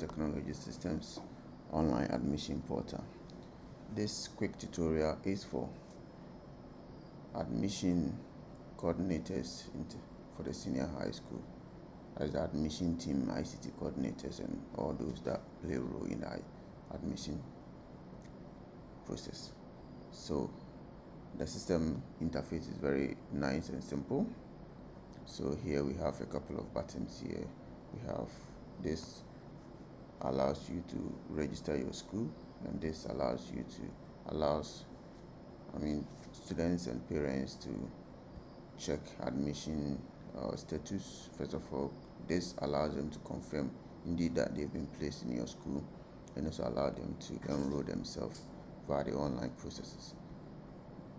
Technology Systems online admission portal. This quick tutorial is for admission coordinators for the senior high school, as the admission team, ICT coordinators, and all those that play a role in the admission process. So the system interface is very nice and simple. So here we have a couple of buttons here. We have this allows you to register your school, and this allows students and parents to check admission status. First of all, this allows them to confirm indeed that they've been placed in your school, and also allow them to enroll themselves via the online processes.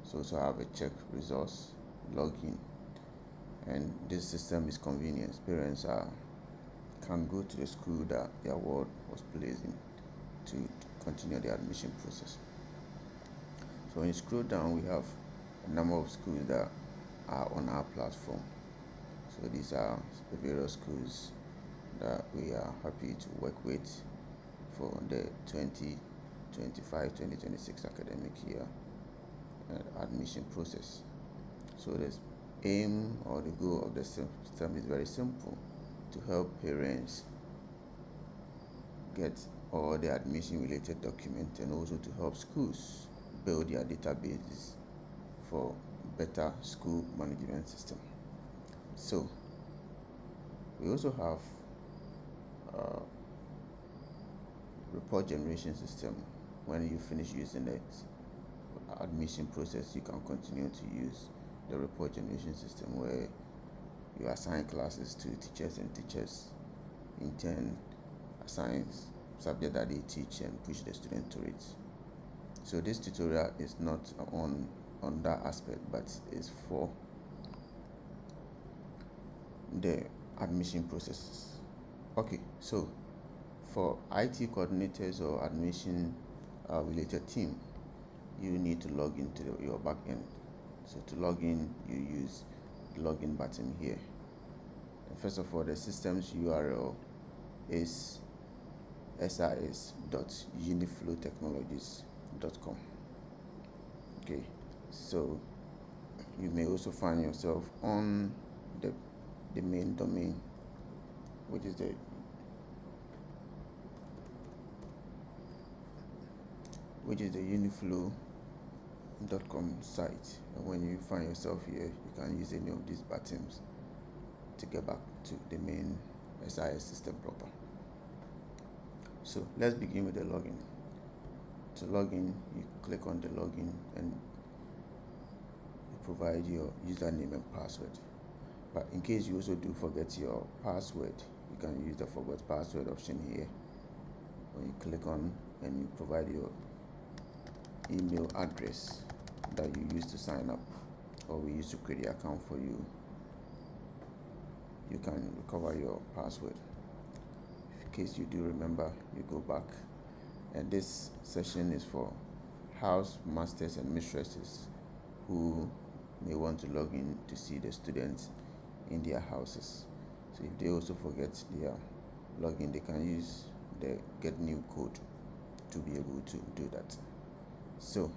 So also have a check results, login, and this system is convenient. Parents can go to the school that their ward was placed in to continue the admission process. So when you scroll down, we have a number of schools that are on our platform. So these are the various schools that we are happy to work with for the 2025-2026 academic year admission process. So the aim or the goal of the system is very simple: to help parents get all the admission related documents, and also to help schools build their databases for better school management system. So we also have report generation system. When you finish using the admission process, you can continue to use the report generation system, where you assign classes to teachers, and teachers in turn assign subject that they teach and push the student to it. So this tutorial is not on that aspect, but is for the admission processes. Okay, so for IT coordinators or admission related team, you need to log into your backend. So to log in, you use the login button here. And first of all, the system's URL is sis.uniflowtechnologies.com. Okay, so you may also find yourself on the main domain, which is the uniflow.com site. And when you find yourself here, you can use any of these buttons to get back to the main SIS system proper. So let's begin with the login. To log in, you click on the login and you provide your username and password. But in case you also do forget your password, you can use the forgot password option here. When you click on and you provide your email address that you use to sign up, or we use to create the account for you, you can recover your password. In case you do remember, you go back. And this session is for house masters and mistresses who may want to log in to see the students in their houses. So if they also forget their login, they can use the get new code to be able to do that. So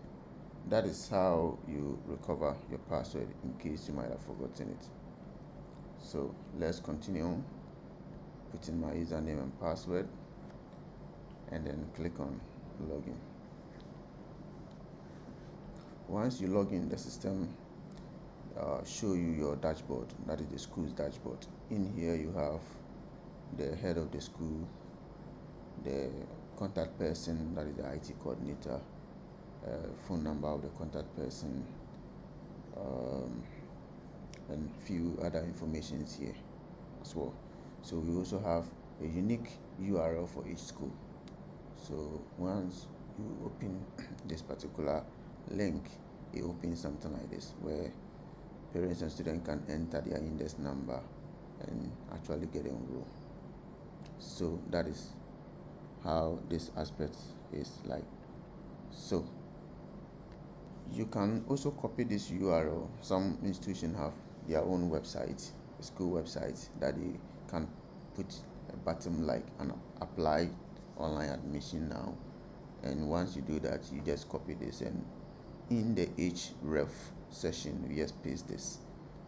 that is how you recover your password in case you might have forgotten it. So let's continue. Put in my username and password, and then click on login. Once you log in, the system show you your dashboard, that is the school's dashboard. In here you have the head of the school, the contact person, that is the IT coordinator, phone number of the contact person, and few other informations here as well. So we also have a unique URL for each school. So once you open this particular link, it opens something like this, where parents and students can enter their index number and actually get enrolled. So that is how this aspect is like. So you can also copy this URL. Some institutions have their own website, school website, that they can put a button like an apply online admission now, and once you do that, you just copy this, and in the href session you just paste this,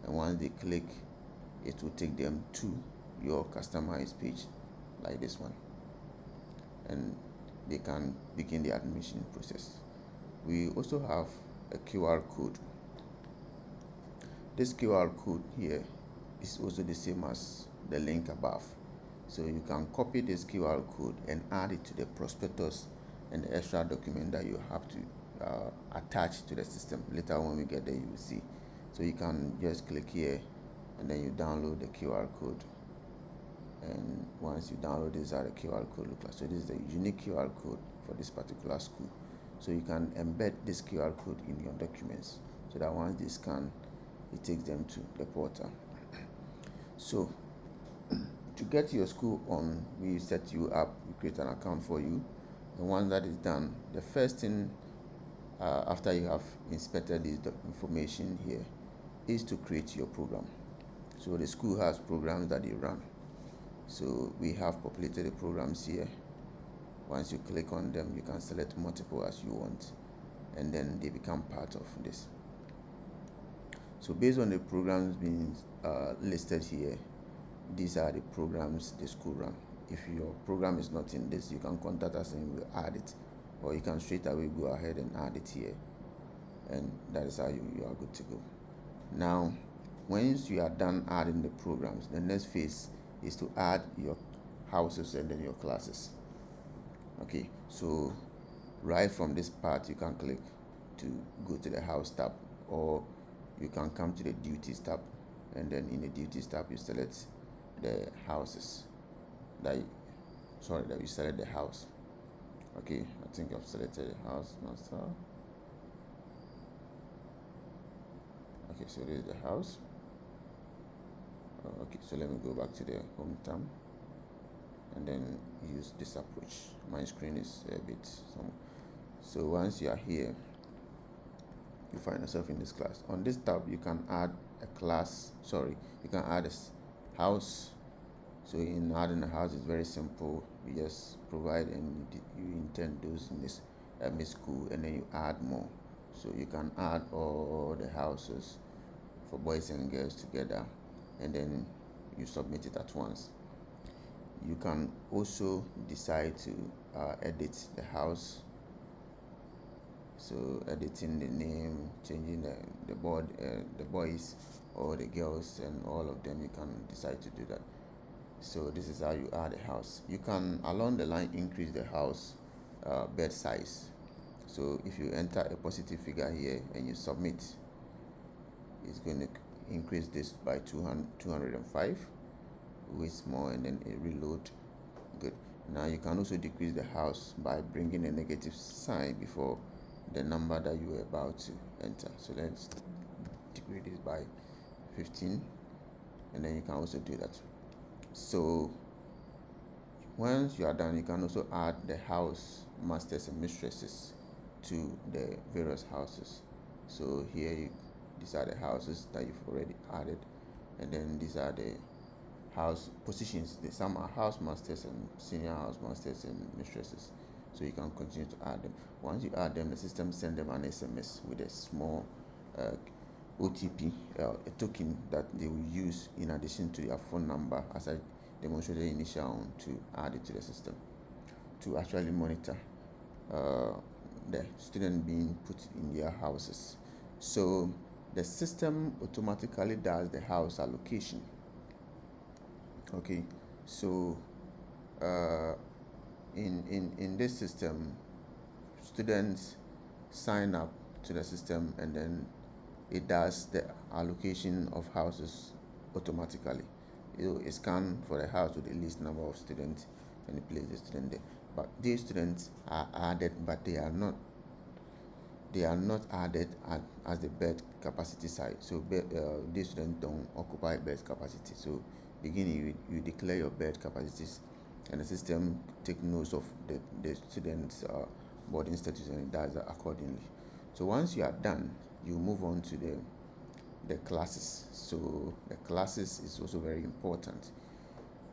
and once they click, it will take them to your customized page like this one, and they can begin the admission process. We also have a QR code. This QR code here is also the same as the link above, so you can copy this QR code and add it to the prospectus and the extra document that you have to attach to the system. Later when we get there, you will see. So you can just click here and then you download the QR code, and once you download this, how the QR code look like. So this is the unique QR code for this particular school, so you can embed this QR code in your documents, so that once they scan, it takes them to the portal. So to get your school on, we set you up, we create an account for you, and once that is done, the first thing after you have inspected this information here is to create your program. So the school has programs that they run, so we have populated the programs here. Once you click on them, you can select multiple as you want, and then they become part of this. So based on the programs being listed here, these are the programs the school run. If your program is not in this, you can contact us and we'll add it, or you can straight away go ahead and add it here, and that is how you are good to go. Now, once you are done adding the programs, the next phase is to add your houses and then your classes. Okay, so right from this part, you can click to go to the house tab, or you can come to the duties tab, and then in the duties tab you select the houses that you select the house. Okay, I think I've selected the house master. Okay, so this is the house. Okay, so let me go back to the home tab and then use this approach. My screen is a bit small. So once you are here, you find yourself in this class. On this tab, you can add a class. You can add a house. So in adding a house, it's very simple. You just provide and you intend those in this school, and then you add more. So you can add all the houses for boys and girls together, and then you submit it at once. You can also decide to edit the house, so editing the name, changing the boys or the girls and all of them. You can decide to do that. So this is how you add a house. You can along the line increase the house bed size. So if you enter a positive figure here and you submit, it's going to increase this by 205. Wait more and then a reload. Good. Now you can also decrease the house by bringing a negative sign before the number that you are about to enter. So let's decrease this by 15, and then you can also do that. So once you are done, you can also add the house masters and mistresses to the various houses. So here these are the houses that you've already added, and then these are the house positions. Some are house masters and senior house masters and mistresses, so you can continue to add them. Once you add them, the system sends them an SMS with a small OTP, a token that they will use in addition to their phone number, as I demonstrated initially on, to add it to the system to actually monitor the student being put in their houses. So the system automatically does the house allocation. Okay, so in this system, students sign up to the system, and then it does the allocation of houses automatically. It scans for the house with the least number of students, and it places the student there. But these students are added, but they are not added as the bed capacity size. So these students don't occupy bed capacity. So beginning, you declare your bed capacities, and the system take notes of the students' boarding status, and it does that accordingly. So once you are done, you move on to the classes. So the classes is also very important.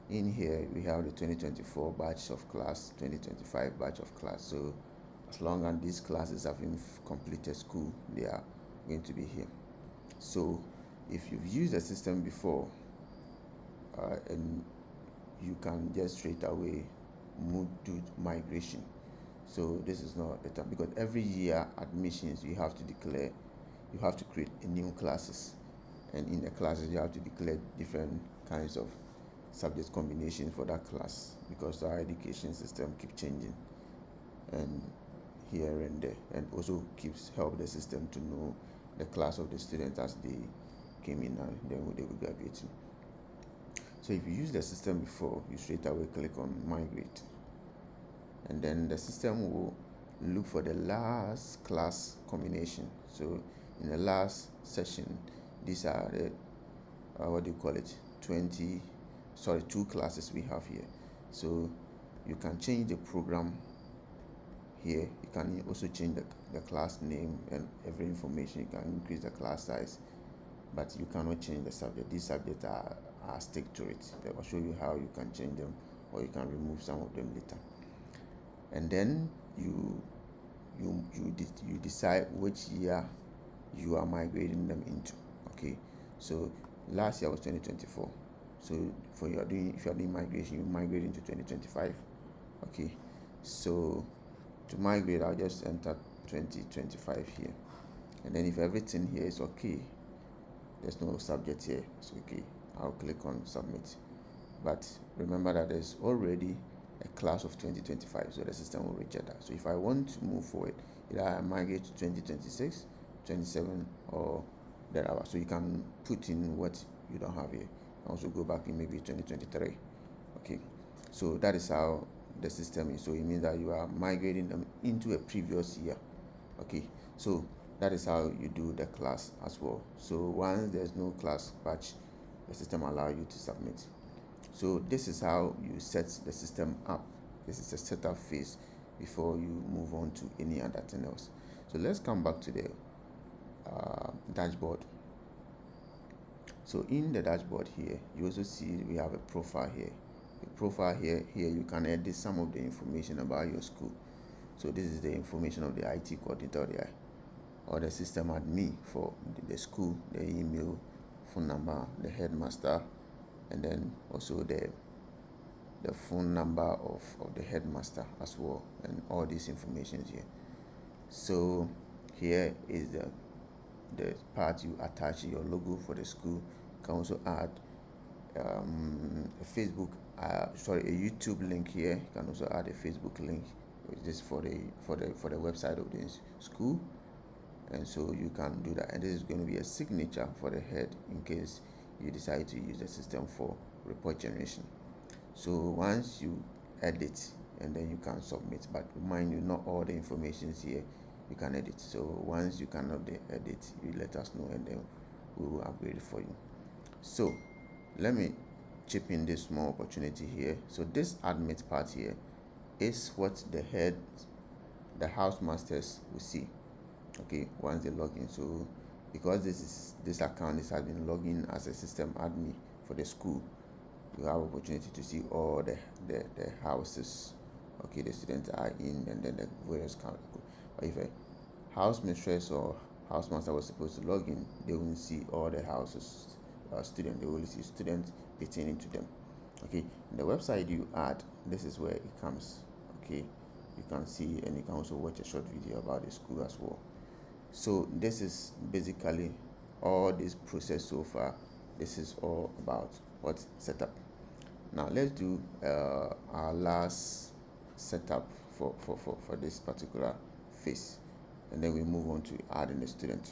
in here we have the 2024 batch of class, 2025 batch of class. So as long as these classes have been completed school, they are going to be here. So if you've used the system before, and you can just straight away move to migration. So this is not the time, because every year admissions you have to declare, you have to create a new classes, and in the classes you have to declare different kinds of subject combinations for that class, because our education system keeps changing and here and there, and also keeps help the system to know the class of the students as they came in and then they will graduate. So if you use the system before, you straight away click on migrate, and then the system will look for the last class combination. So in the last session, these are the what do you call it, 2 classes we have here. So you can change the program here. You can also change the class name and every information. You can increase the class size, but you cannot change the subject. These subjects are stick to it. I'll show you how you can change them, or you can remove some of them later. And then you decide which year you are migrating them into. Okay, so last year was 2024. So if you are doing migration, you migrate into 2025. Okay, so to migrate, I'll just enter 2025 here, and then if everything here is okay, there's no subject here, it's okay, I'll click on submit. But remember that there's already a class of 2025, so the system will reject that. So if I want to move forward, either I migrate to 2026, 27, or thereabout. So you can put in what you don't have here. Also go back in maybe 2023. Okay, so that is how the system is. So it means that you are migrating them into a previous year. Okay, so that is how you do the class as well. So once there's no class batch, the system allows you to submit. So this is how you set the system up. This is a setup phase before you move on to any other thing else. So let's come back to the dashboard. So in the dashboard here, you also see we have a profile here. The profile here you can edit some of the information about your school. So this is the information of the IT coordinator there, or the system admin for the school, the email, phone number, the headmaster, and then also the phone number of the headmaster as well, and all these information here. So here is the part you attach your logo for the school. You can also add a Facebook a YouTube link here. You can also add a Facebook link, which is for the website of the school, and so you can do that. And this is going to be a signature for the head in case you decide to use the system for report generation. So once you edit, and then you can submit, but mind you, not all the information is here you can edit. So once you cannot edit, you let us know, and then we will upgrade it for you. So let me chip in this small opportunity here. So this admit part here is what the house masters will see, okay, once they log in. So because this account has been logged in as a system admin for the school, you have opportunity to see all the houses, okay, the students are in, and then the various count. But if a house mistress or house master was supposed to log in, they won't see all the houses students. They will see students pertaining to them. Okay, and the website you add, this is where it comes. Okay, you can see, and you can also watch a short video about the school as well. So this is basically all this process so far. This is all about what setup. Now let's do our last setup for this particular phase, and then we move on to adding the student.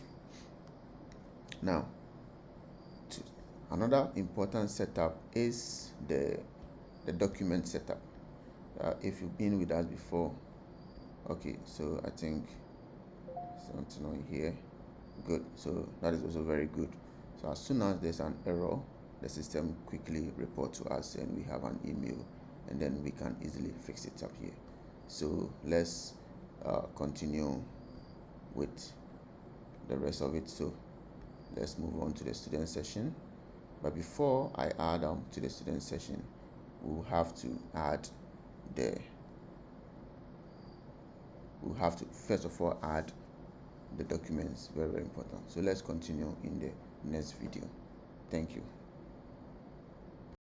Now, another important setup is the document setup. If you've been with us before, okay, so I think something on here, good. So that is also very good. So as soon as there's an error, the system quickly report to us, and we have an email, and then we can easily fix it up here. So let's continue with the rest of it. So let's move on to the student session. But before I add to the student session, we'll have to add the we'll have to first of all add the documents. Very, very important. So let's continue in the next video. Thank you.